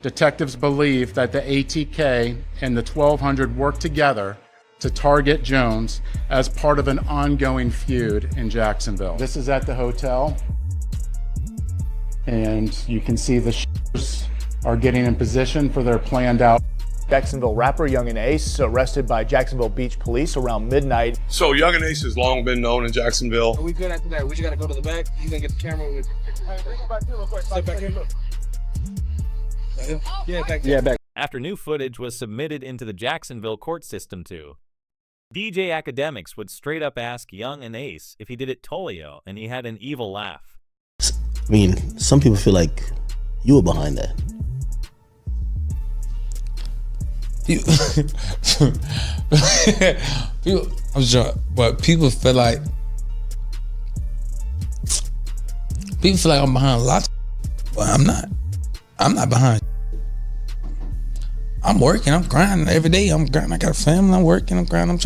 Detectives believe that the ATK and the 1200 worked together to target Jones as part of an ongoing feud in Jacksonville. This is at the hotel, and you can see the shooters are getting in position for their planned out. Jacksonville rapper Yungeen Ace arrested by Jacksonville Beach police around midnight. So Yungeen Ace has long been known in Jacksonville. Are we good after that? We just gotta go to the back. You gonna get the camera with. Sit back here. Yeah, back there. Yeah, back. After new footage was submitted into the Jacksonville court system too. DJ Academics would straight up ask Yungeen Ace if he did it Foolio, and he had an evil laugh. I mean, some people feel like you were behind that. I'm sure, but people feel like I'm behind a lot, but I'm not. I'm not behind. I'm working. I'm grinding every day. I'm grinding. I got a family. I'm working. I'm grinding.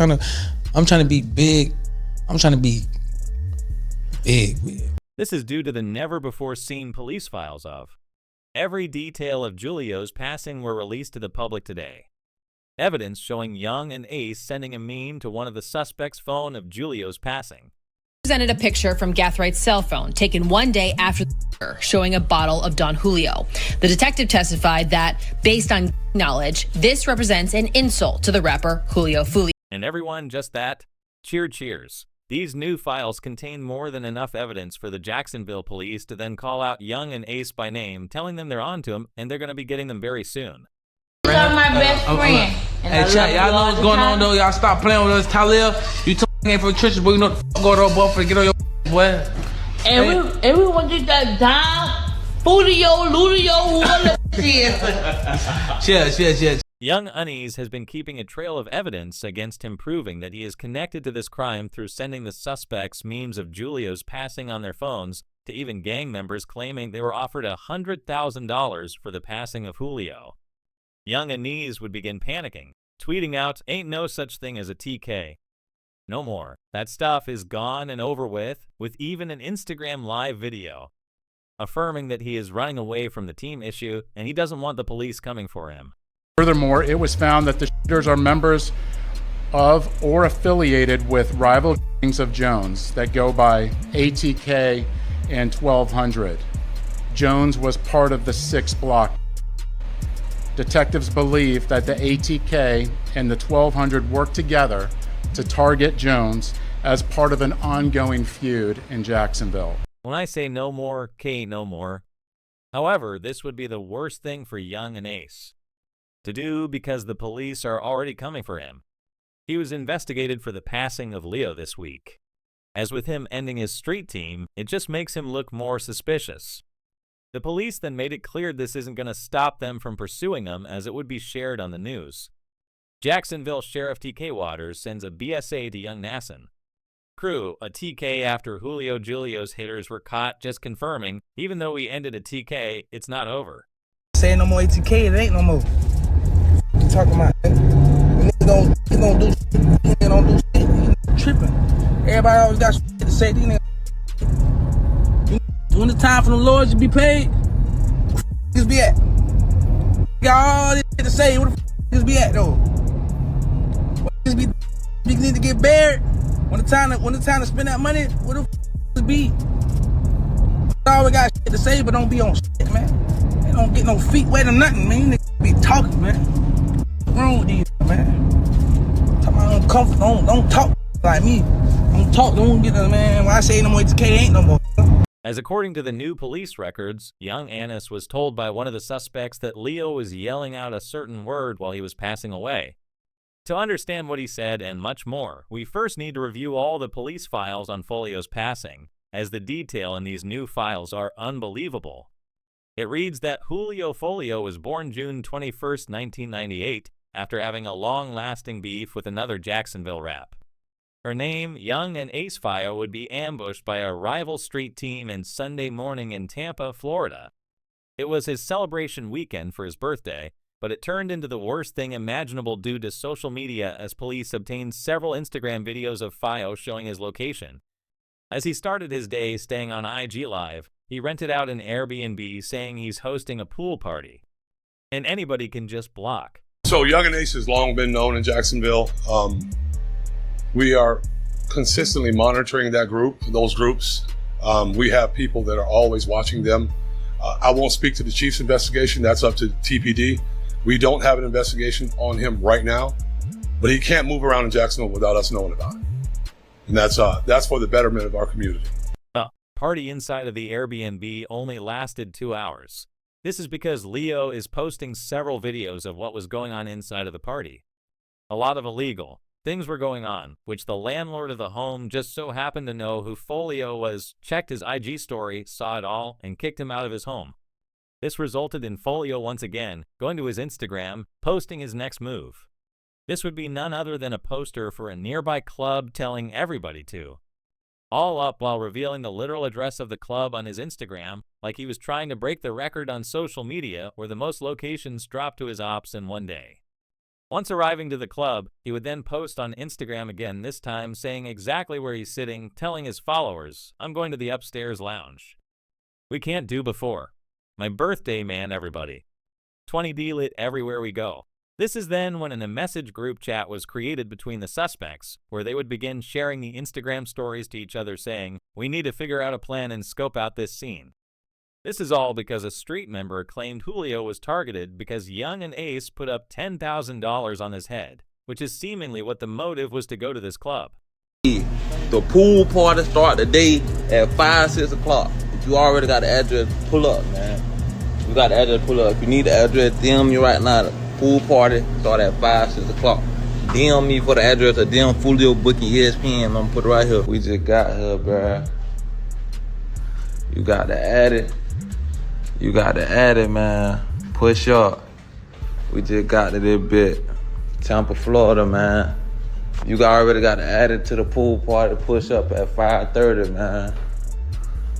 I'm trying to be big. I'm trying to be big. This is due to the never-before-seen police files of. Every detail of Julio's passing were released to the public today. Evidence showing Yungeen Ace sending a meme to one of the suspects' phone of Julio's passing. Presented a picture from Gathrigh's cell phone taken one day after the murder, showing a bottle of Don Julio. The detective testified that, based on knowledge, this represents an insult to the rapper Julio Foolio. And everyone just that? Cheers. These new files contain more than enough evidence for the Jacksonville police to then call out Yungeen Ace by name, telling them they're on to him and they're going to be getting them very soon. You are my best friend. Hey, chat, y'all know what's going on though. Y'all stop playing with us. Talil, you told me for church, boy. You know what the fuck going on, boy. For get on your boy. And we want to get that down. Foolio, Ludio, whatever Cheers. Young Unease has been keeping a trail of evidence against him, proving that he is connected to this crime through sending the suspects memes of Julio's passing on their phones, to even gang members claiming they were offered $100,000 for the passing of Foolio. Young Unease would begin panicking, tweeting out, "Ain't no such thing as a TK. No more. That stuff is gone and over with even an Instagram live video, affirming that he is running away from the team issue and he doesn't want the police coming for him." Furthermore, it was found that the shooters are members of or affiliated with rival gangs of Jones that go by ATK and 1200. Jones was part of the 6 block. Detectives believe that the ATK and the 1200 worked together to target Jones as part of an ongoing feud in Jacksonville. When I say no more, K no more. However, this would be the worst thing for Yungeen Ace to do because the police are already coming for him. He was investigated for the passing of Leo this week. As with him ending his street team, it just makes him look more suspicious. The police then made it clear this isn't going to stop them from pursuing him, as it would be shared on the news. Jacksonville Sheriff TK Waters sends a BSA to Young Nasson. Crew, a TK after Julio Julio's hitters were caught, just confirming, even though we ended a TK, it's not over. Say no more ATK, it ain't no more. What you talking about? Niggas don't do shit. Niggas don't do shit. You tripping. Everybody always got shit to say. These niggas. When it's time for the Lord to be paid, where the f*** be at? Got all this shit to say, where the f*** be at though? We need to get buried. When the time to spend that money, where the f*** be? Always got shit to say, but don't be on shit, man. They don't get no feet wet or nothing, man. You niggas be talking, man. What's wrong with these, man? Talking about don't talk like me. Don't talk, don't get the man. When I say no more ATK, ain't no more. As according to the new police records, young Annis was told by one of the suspects that Leo was yelling out a certain word while he was passing away. To understand what he said and much more, we first need to review all the police files on Foolio's passing, as the detail in these new files are unbelievable. It reads that Julio Foolio was born June 21, 1998, after having a long-lasting beef with another Jacksonville rap. Her name, Yungeen Ace Fio, would be ambushed by a rival street team in Sunday morning in Tampa, Florida. It was his celebration weekend for his birthday, but it turned into the worst thing imaginable due to social media as police obtained several Instagram videos of Fio showing his location. As he started his day staying on IG Live, he rented out an Airbnb saying he's hosting a pool party. and anybody can just block. So Young and Ace has long been known in Jacksonville. We are consistently monitoring those groups. We have people that are always watching them. I won't speak to the chief's investigation. That's up to TPD. We don't have an investigation on him right now, but he can't move around in Jacksonville without us knowing about it. And that's for the betterment of our community. The party inside of the Airbnb only lasted 2 hours. This is because Leo is posting several videos of what was going on inside of the party. A lot of illegal things were going on, which the landlord of the home just so happened to know who Foolio was, checked his IG story, saw it all, and kicked him out of his home. This resulted in Foolio once again going to his Instagram, posting his next move. This would be none other than a poster for a nearby club telling everybody to. All up while revealing the literal address of the club on his Instagram, like he was trying to break the record on social media where the most locations dropped to his ops in one day. Once arriving to the club, he would then post on Instagram again, this time saying exactly where he's sitting, telling his followers, "I'm going to the upstairs lounge." We can't do before. My birthday, man, everybody. 20D lit everywhere we go. This is then when a message group chat was created between the suspects, where they would begin sharing the Instagram stories to each other saying, "We need to figure out a plan and scope out this scene." This is all because a street member claimed Foolio was targeted because Young and Ace put up $10,000 on his head, which is seemingly what the motive was to go to this club. The pool party start today at 5, 6 o'clock. If you already got the address, pull up, man. You got the address, pull up. If you need the address, DM me right now. The pool party start at 5, 6 o'clock. DM me for the address or DM Foolio booking ESPN. I'm gonna put it right here. We just got here, bruh. You got to add it. You got to add it, man. Push up. We just got to this bit. Tampa, Florida, man. You already got to add it to the pool party. Push up at 5:30, man.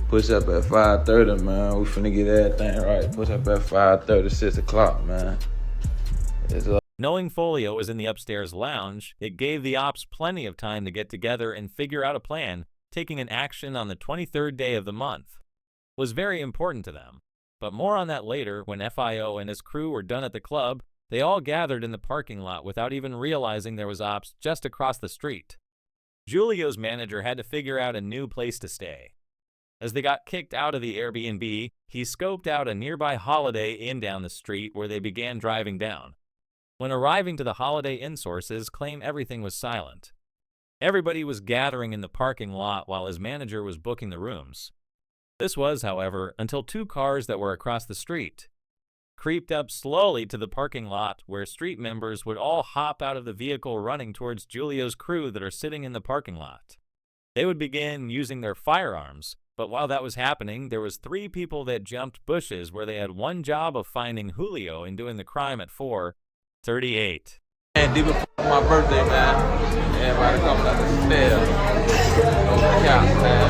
Push up at 5:30, man. We finna get everything right. Push up at 5:30, 6 o'clock, man. Knowing Foolio was in the upstairs lounge, it gave the ops plenty of time to get together and figure out a plan, taking an action on the 23rd day of the month. Was very important to them. But more on that later. When FIO and his crew were done at the club, they all gathered in the parking lot without even realizing there was ops just across the street. Julio's manager had to figure out a new place to stay. As they got kicked out of the Airbnb, he scoped out a nearby Holiday Inn down the street where they began driving down. When arriving to the Holiday Inn, sources claim everything was silent. Everybody was gathering in the parking lot while his manager was booking the rooms. This was, however, until 2 cars that were across the street creeped up slowly to the parking lot where street members would all hop out of the vehicle running towards Julio's crew that are sitting in the parking lot. They would begin using their firearms, but while that was happening, there was 3 people that jumped bushes where they had one job of finding Foolio and doing the crime at 4:38. And deep before my birthday, man. Everybody coming up the stairs. No cap, man.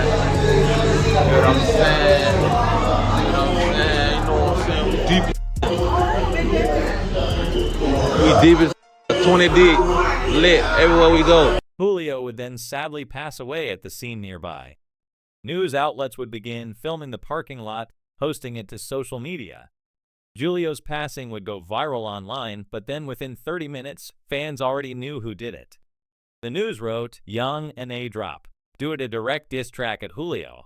You know what I'm saying? You know what I'm saying? You know what I'm saying? We deep as 20D, lit everywhere we go. Foolio would then sadly pass away at the scene nearby. News outlets would begin filming the parking lot, posting it to social media. Julio's passing would go viral online, but then within 30 minutes, fans already knew who did it. The news wrote, "Young and A drop. Do it a direct diss track at Foolio."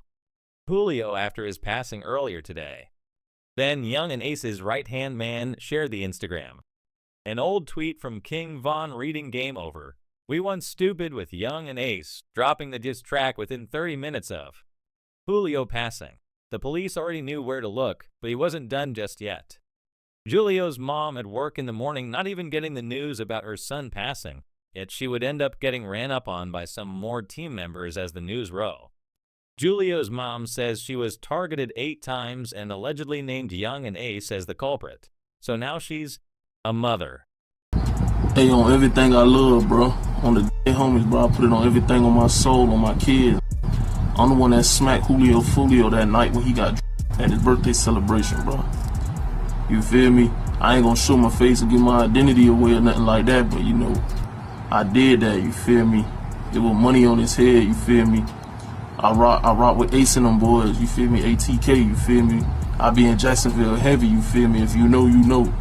Foolio after his passing earlier today. Then Young and Ace's right-hand man shared the Instagram. An old tweet from King Von reading "Game over. We won stupid with Young and Ace," dropping the diss track within 30 minutes of Foolio passing. The police already knew where to look, but he wasn't done just yet. Julio's mom at work in the morning not even getting the news about her son passing, yet she would end up getting ran up on by some more team members as the news row. Julio's mom says she was targeted 8 times and allegedly named Young and Ace as the culprit. So now she's a mother. Hey, on everything I love, bro. On the dead homies, bro. I put it on everything on my soul, on my kids. I'm the one that smacked Foolio that night when he got at his birthday celebration, bro. You feel me? I ain't gonna show my face and give my identity away or nothing like that, but you know, I did that, you feel me? There was money on his head, you feel me? I rock with Ace and them boys, you feel me? ATK, you feel me? I be in Jacksonville heavy, you feel me? If you know, you know.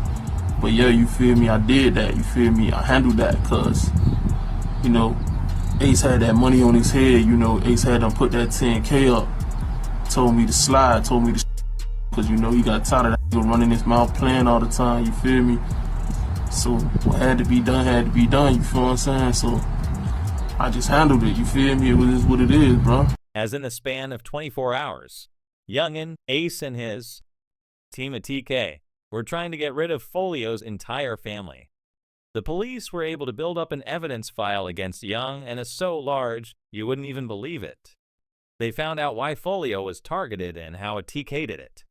yeah, you feel me, I did that, you feel me, I handled that, cause, you know, Ace had that money on his head, you know, Ace had them put that 10K up, told me to slide, told me to cause you know he got tired of that nigga running his mouth playing all the time, you feel me? So what had to be done, you feel what I'm saying? So I just handled it, you feel me? It was what it is, bro. As in the span of 24 hours, Yungeen, Ace, and his team of TK were trying to get rid of Foolio's entire family. The police were able to build up an evidence file against Young and is so large you wouldn't even believe it. They found out why Foolio was targeted and how a TK did it.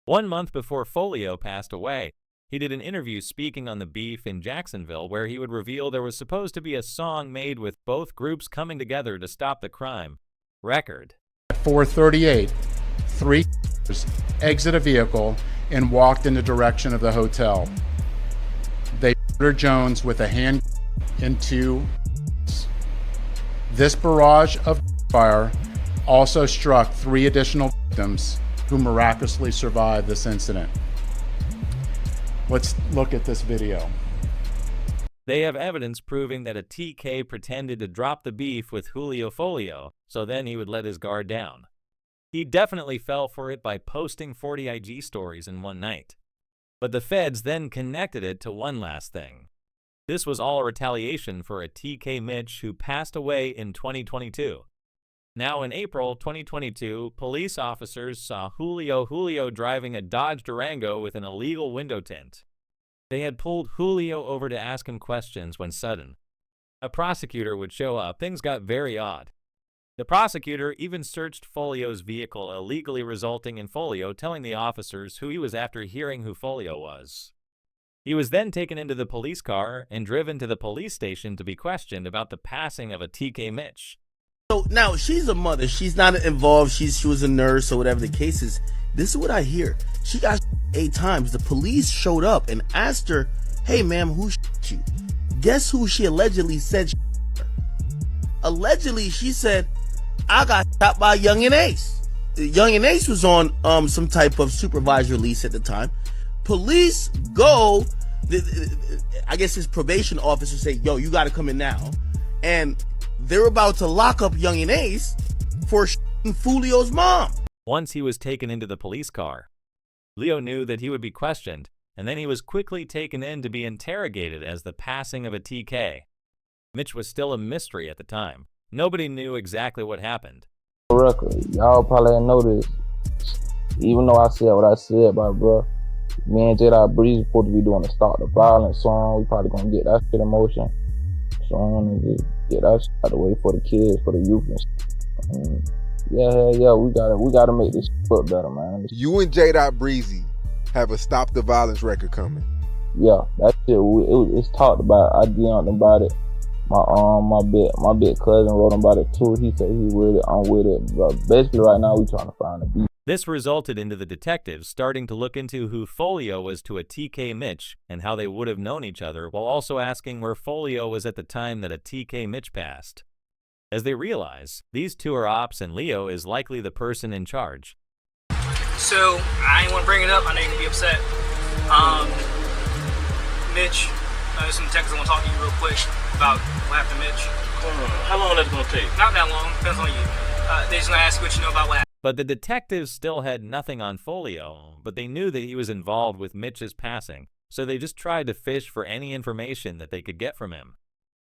1 month before Foolio passed away, he did an interview speaking on the beef in Jacksonville where he would reveal there was supposed to be a song made with both groups coming together to stop the crime. Record. At 4:38, three exit a vehicle and walked in the direction of the hotel. They murdered Jones with a hand and two. This barrage of fire also struck 3 additional victims who miraculously survived this incident. Let's look at this video. They have evidence proving that a TK pretended to drop the beef with Julio Foolio, so then he would let his guard down. He definitely fell for it by posting 40 IG stories in one night. But the feds then connected it to one last thing. This was all a retaliation for a TK Mitch who passed away in 2022. Now in April 2022, police officers saw Julio driving a Dodge Durango with an illegal window tint. They had pulled Julio over to ask him questions when sudden a prosecutor would show up. Things got very odd. The prosecutor even searched Foolio's vehicle illegally, resulting in Foolio telling the officers who he was after hearing who Foolio was. He was then taken into the police car and driven to the police station to be questioned about the passing of a TK Mitch. So now she's a mother. She's not involved. She was a nurse or whatever the case is. This is what I hear. She got 8 times. The police showed up and asked her, "Hey, ma'am, who shot you?" Guess who she allegedly said shot her? Allegedly, she said, "I got shot by Yungeen Ace." Yungeen Ace was on some type of supervisor lease at the time. Police go. I guess his probation officer say, "Yo, you got to come in now," and they're about to lock up Yungeen Ace for shooting Foolio's mom. Once he was taken into the police car, Leo knew that he would be questioned, and then he was quickly taken in to be interrogated as the passing of a TK. Mitch was still a mystery at the time. Nobody knew exactly what happened. Y'all probably didn't know this. Even though I said what I said, bro, me and J.Breeze supposed to be doing a Stop the Violence song. We probably gonna get that shit in motion. So I want to get that shit out of the way for the kids, for the youth and shit. Yeah, we gotta make this look better, man. You and J.Breezy have a Stop the Violence record coming. Yeah, that shit, it's talked about. I DM'd about it. My big cousin wrote about it too. He said he with it, I'm with it. But basically right now we trying to find a beat. This resulted into the detectives starting to look into who Foolio was to a TK Mitch and how they would have known each other, while also asking where Foolio was at the time that a TK Mitch passed. As they realize, these two are ops and Leo is likely the person in charge. So, I ain't want to bring it up, I know you're going to be upset. Mitch, some detectives want to talk to you real quick about what happened to Mitch. How long that's going to take? Not that long, depends on you. They just going to ask you what you know about what happened. But the detectives still had nothing on Foolio, but they knew that he was involved with Mitch's passing, so they just tried to fish for any information that they could get from him.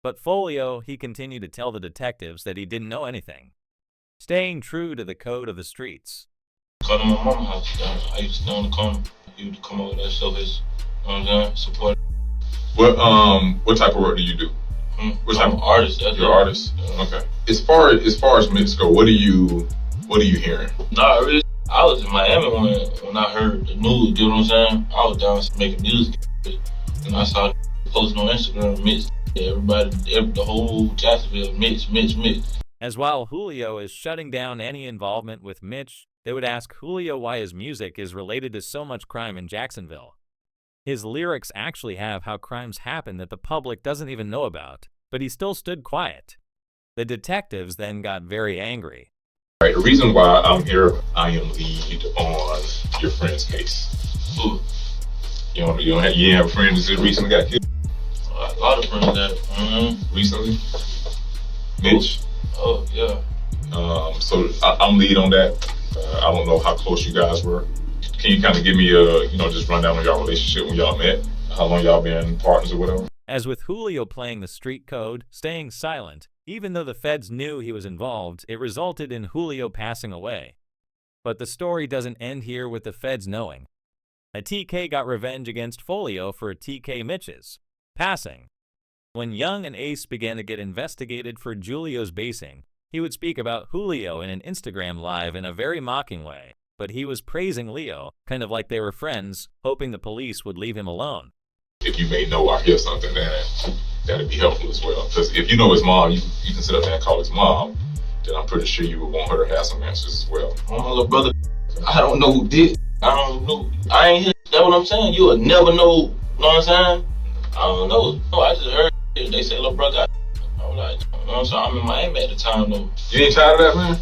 But Foolio, he continued to tell the detectives that he didn't know anything, staying true to the code of the streets. Come to my mama's house. I used to stay on the corner. He would come over there, show his, support. What type of work do you do? What type of artist? You're an artist. Okay. As far as Mitch go, what are you hearing? Nah, really. I was in Miami when I heard the news. You know what I'm saying? I was down making music, and I saw posting on Instagram. Mitch, everybody, the whole Jacksonville, Mitch. As while Julio is shutting down any involvement with Mitch, they would ask Julio why his music is related to so much crime in Jacksonville. His lyrics actually have how crimes happen that the public doesn't even know about, but he still stood quiet. The detectives then got very angry. All right, the reason why I'm here, I am lead on your friend's case. Ooh. You ain't have a friend that just recently got killed? A lot of friends that Recently? Mitch? Oh yeah. So I'm lead on that. I don't know how close you guys were. Can you kind of give me just rundown on y'all relationship when y'all met? How long y'all been partners or whatever? As with Julio playing the street code, staying silent, even though the feds knew he was involved, it resulted in Julio passing away. But the story doesn't end here with the feds knowing. A TK got revenge against Foolio for a TK Mitch's passing. When Young and Ace began to get investigated for Julio's basing, he would speak about Julio in an Instagram live in a very mocking way, but he was praising Leo, kind of like they were friends, hoping the police would leave him alone. If you may know or hear something, that'd be helpful as well. Because if you know his mom, you can sit up there and call his mom, then I'm pretty sure you would want her to have some answers as well. Oh, my little brother, I don't know who did. I don't know. I ain't here. That's what I'm saying. You will never know. Know what I'm saying? I don't know. No, I just heard it. They say, little brother, I'm like, you know what I'm saying? I'm in Miami at the time, though. You ain't tired of that, man?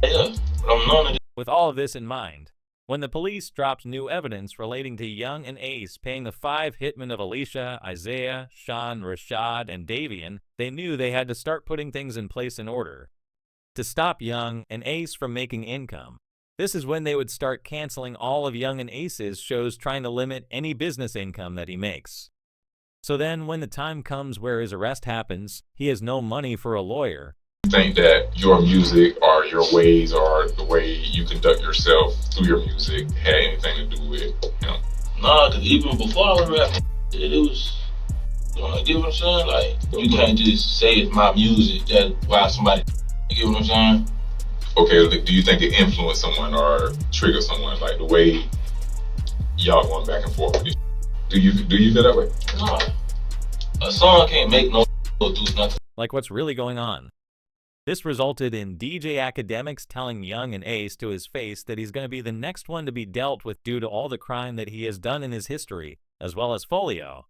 Yeah, but I'm none of it. With all of this in mind, when the police dropped new evidence relating to Young and Ace paying the 5 hitmen of Alicia, Isaiah, Sean, Rashad, and Davian, they knew they had to start putting things in place in order to stop Young and Ace from making income. This is when they would start canceling all of Young and Ace's shows, trying to limit any business income that he makes. So then when the time comes where his arrest happens, he has no money for a lawyer. You think that your music or your ways or the way you conduct yourself through your music had anything to do with him? Nah, because even before I was rapping, it was, you get what I'm saying? Like, you can't just say it's my music, that's why somebody, you get what I'm saying? Okay, do you think it influenced someone or triggered someone, like the way y'all going back and forth with each? Do you feel that way? Nah. A song can't make no do nothing. Like what's really going on? This resulted in DJ Academics telling Young and Ace to his face that he's going to be the next one to be dealt with due to all the crime that he has done in his history, as well as Foolio.